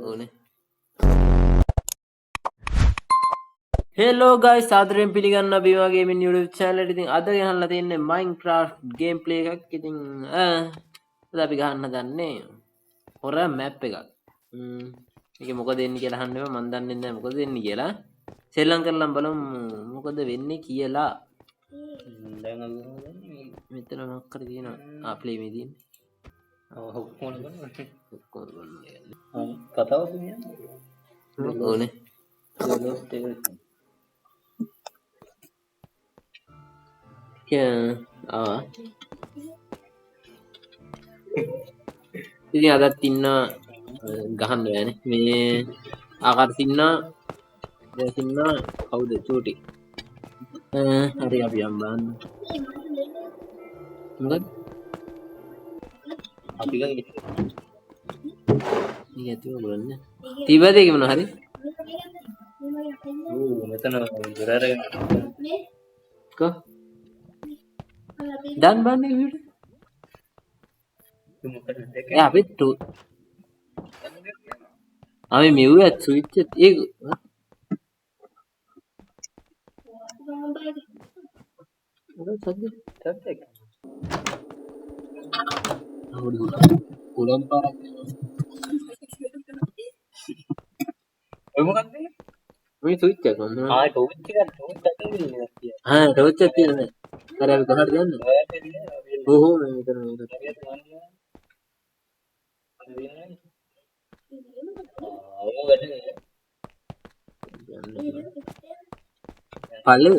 ඕනේ. Hello guys සාදරයෙන් පිළිගන්න අපි වගේ මේ YouTube channel එකට. ඉතින් අද ගහන්න තියෙන්නේ Minecraft gameplay එකක්. ඉතින් අද අපි ගහන්න දන්නේ හොර මැප් එකක්. මේක මොකද වෙන්නේ කියලා අහන්න එපා. මම දන්නේ නැහැ මොකද වෙන්නේ කියලා. සෙල්ලම් කරලා බලමු මොකද වෙන්නේ කියලා. දැන් මෙතන මොකක් කරේ තියෙනවා. play මේ තියෙන්නේ. ඔක්කොම ගන්න. කතාව කියන්නේ. ඕනේ. ඉතින් අදත් ඉන්න ගහන්න බෑනේ මේ ආකාරයට ඉන්න දැන් ඉන්න කවුද චූටි හරි අපි යම් බලන්න මොකද අපි ගන්නේ ඉතින් බලන්න තිබ්බද ඒක මොනවා හරි මෙතන ගරාරගෙන කො දැන් බලන්නේ video ya betul ami miuat switch ඒක උඩම් පාරක් ඔය මොකක්ද මේ ස්විච් එක ආ ටෝච් එක හා ටෝච් එක තියෙනවා අර අපි කොහටද යන්නේ ඕහෝ මෙතන පල්ලෙ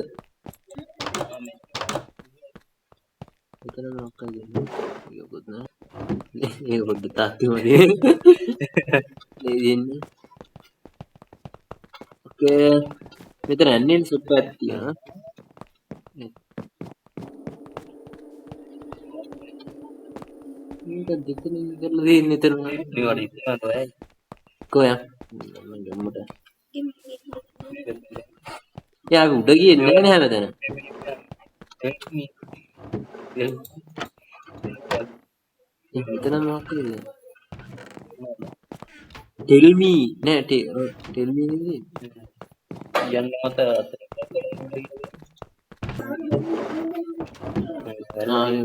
එතන මොකක්ද ඒකත් නෑ ඒක පොඩ්ඩ තාත්ති මදි දෙන්නේ ඕකේ මෙතන ඇන්නෙන් සුප් එකක් තියෙනවා මේක දෙතනින් කරලා දෙන්නේ එතන මේවට ඉස්සරහට ඔයයි කොයා මම ගම්මට යා උඩ ගියේ නෑ නේ හැමතැන මෙතන මොකක්ද tell me නෑ tell me නෙමෙයි යන්න මත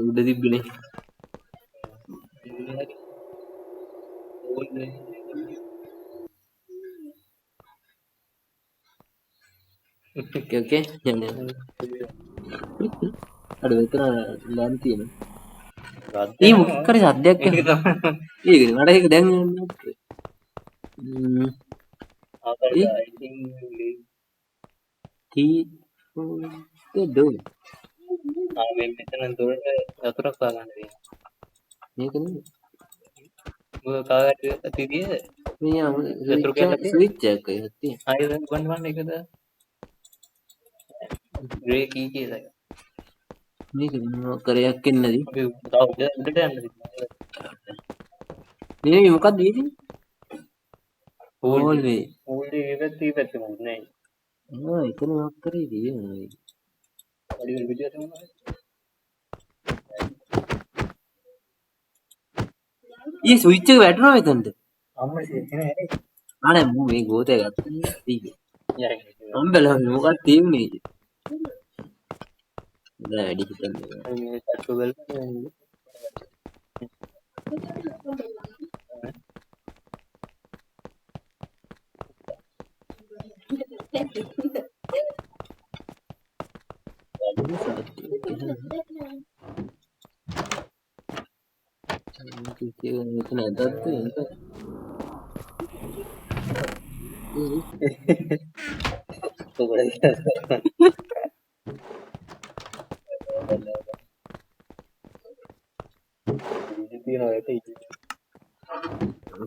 උඩ තිබ්බනේ okay යන්න අර මෙතන ලෑම් තියෙනවා ඒ මොකක් කරේ සද්දයක් එනවා ඒක මට ඒක දැන් දෝ ආවෙන් මෙතන දොරට වතුරක් පාගන්න තියෙනවා මේක නෙමෙයි ඔය කාගට තියද මේ වතුර කියලා ස්විච් එකක් එකක් තියෙනවා ආයෙ දැන් ගන්න එකද ග්‍රේ කී කියලා මේක මොකක් කරයක් එන්නද අපි තව උඩට යන්න මේ මොකක්ද මේ හෝල්වේ හෝල්වේ ඒක තීපැත්ත මොකද නෑ ආ එතන මොකක් කරේ තියෙනවා මේක වැඩි වෙන විදියට මොනවද ඊ ස්විච් එක වැටුණා මෙතනට අම්මේ තියෙන හැටි අනේ මම මේ ගෝතය ගත්තා තීපේ අම්බලා මොකක්ද තියෙන්නේ දැන් වැඩි හිතන්නේ මේ සට්ටු ගල් මෙතන ඇදද්ද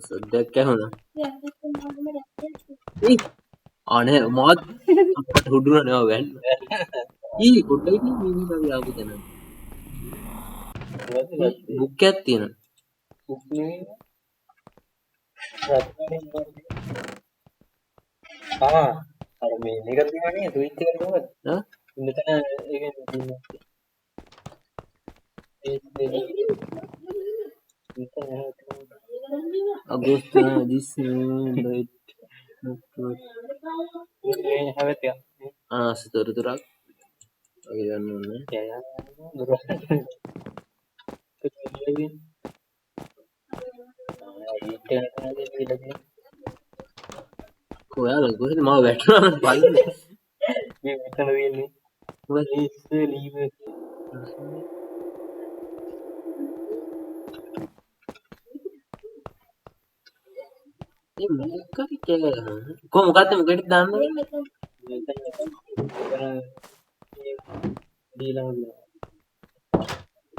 සද්දයක් ඇහුණා අනේ මාත් අපට හුඩුනා නෑ වැන්න ඊ පොඩ්ඩක් ඉන්න මේ අපි ආපු තැන බුක් එකක් තියෙනවා බුක් නෙවෙයි අර මේ මේක තියෙනවා නේ ස්විච් එක නේද මෙතන ඒක තියෙනවා Agosto this date seterusnya kau ya gue itu mau veteran paling ini mereka kayak kok muka tuh muka di dalam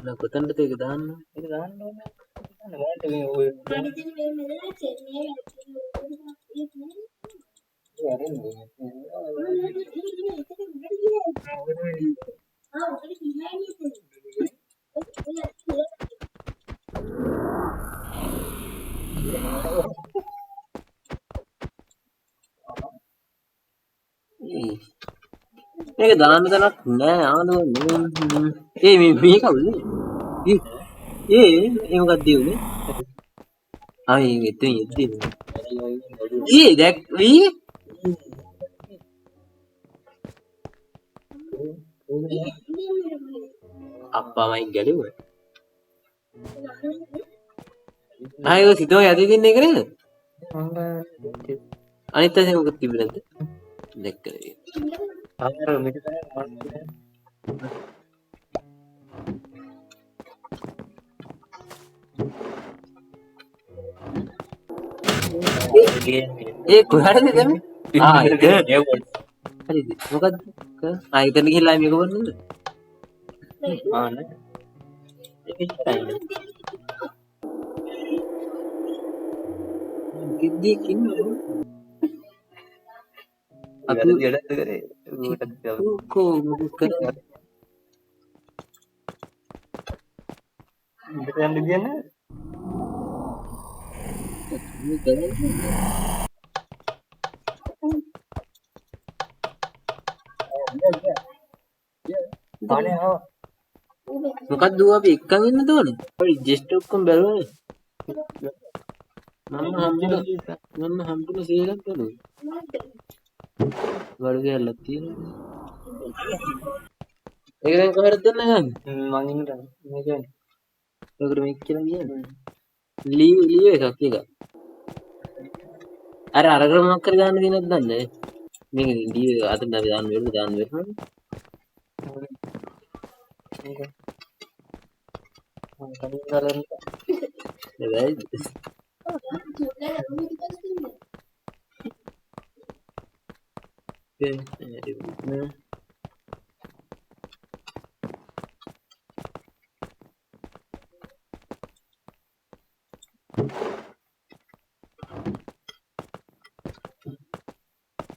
nah aku tanda tuh ke dalam මේක දාන්න තැනක් නෑ ආලුවනේ මේ කවුද ඒ මොකක්ද උනේ ආයි එතන ඉද්දී දැක්වි අප්පාමයි ගැලුවා ආයි ඔය සිතෝ යටි දින්නේ එක නේද අනිත් පැත්තේ මොකක්ද තිබුණේ නැද්ද දැක්කද ඒ කොහරද දැන් ඒක හරිද මොකද්ද එතන ගිහලා මේක බලන්නද කිද්දී කින්නෝ aku jalan negara ko yang dia na මොකක්ද දුව අපි එක්කන් ඉන්නද ඕනේ අපි ජෙස්ට් ඔක්කොම බැලුවානේ මම හම්බුන සීලක් බලුවා වල ගෑල්ලක් තියෙනවා ඒක දැන් කොහෙද දෙන්න ගන්නේ මං ඉන්නට මේක ඒකට මේක කියලා කියන්නේ ලීව් එකක් අර අරගෙන මොකක් කර ගන්න දිනක් දන්නේ මේක ලීව් අත දාන්න වෙනවා මේක මම කලින් දාලා නේද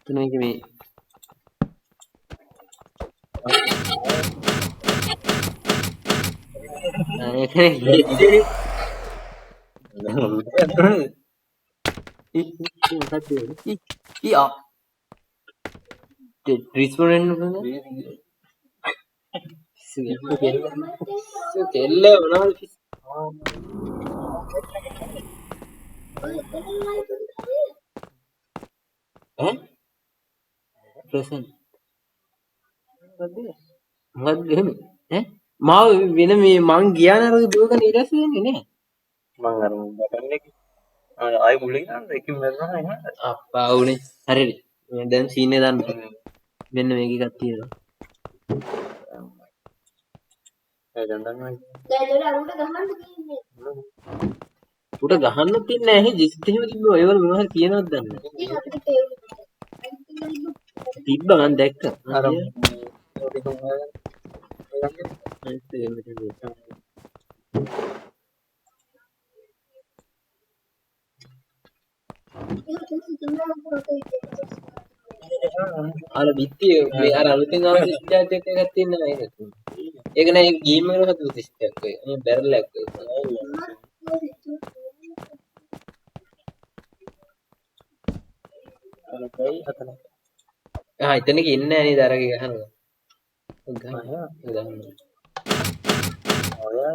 මේක මේ මාව වෙන මේ මං ගියා නේද දුවගෙන ඊට පස්සේ එන්නේ නේ මං අර බටන් එක ආයි මුලින් ගන්න එකකින් මරනවා නේ අප්පා උනේ හරිද දැන් සීන් එක දාන්න මෙන්න මේක එකක් තියෙනවා දැන් දන්නවා දැන් අරුට ගහන්න තියෙන්නේ උට ගහන්න තියන්නේ නැහැ ජිස්ට් එහෙම තිබ්බ ඔයවල මොනවද කියනවද දන්නේ තිබ්බ මං දැක්කා අර අර බිත්තිය මේ අර අලුතෙන් ආව සිස්ටම් එකක් තියෙනවා නේද ඒක නෑ ඒක ගේම් එකකට හදපු සිස්ටම් එකක් මේ බැරල් එකක් එතනක ඉන්නේ නෑ නේද අරගේ ගහනවා ගහනවා Oh ya.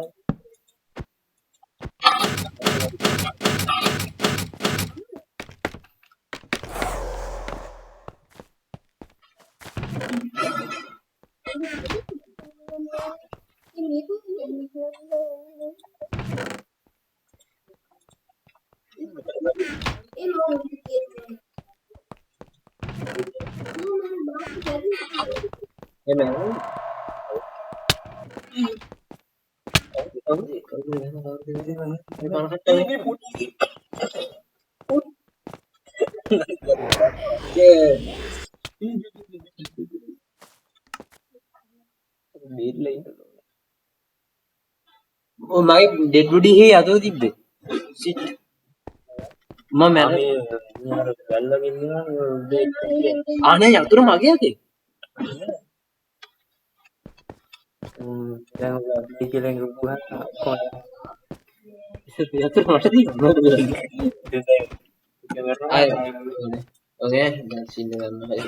Emang ini putih. Oh my dead body he අතෝ තිබ්බේ shit මම මැර අනේ යතුරු මගේ අතේ Yang buat kon යතුරු මට තිබ්බා අය ඔකේ දැන් සීන් එක ගන්න හරි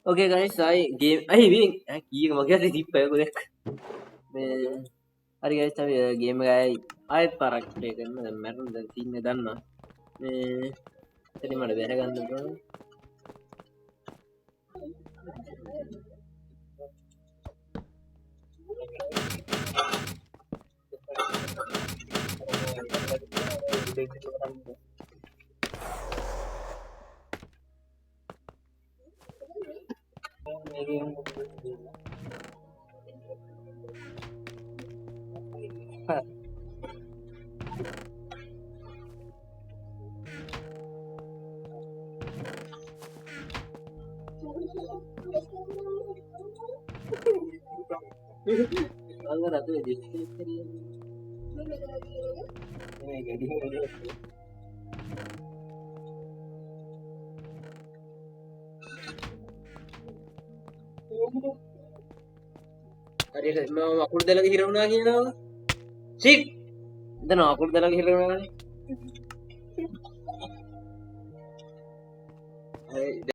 ओके गाइस आई गेम आई भी की मगे अरे दीप पे को देख मैं अरे गाइस अब गेम गाय आय पारक प्ले करना मरन द सीन ने दन्ना मैं तेरी मड़ बेरे गන්න तो अगर आता है देखते हैं अरे मैं अकुड़ दे लगे हीरो ना किया ना ठीक इधर अकुड़ दे लगे हीरो ना अरे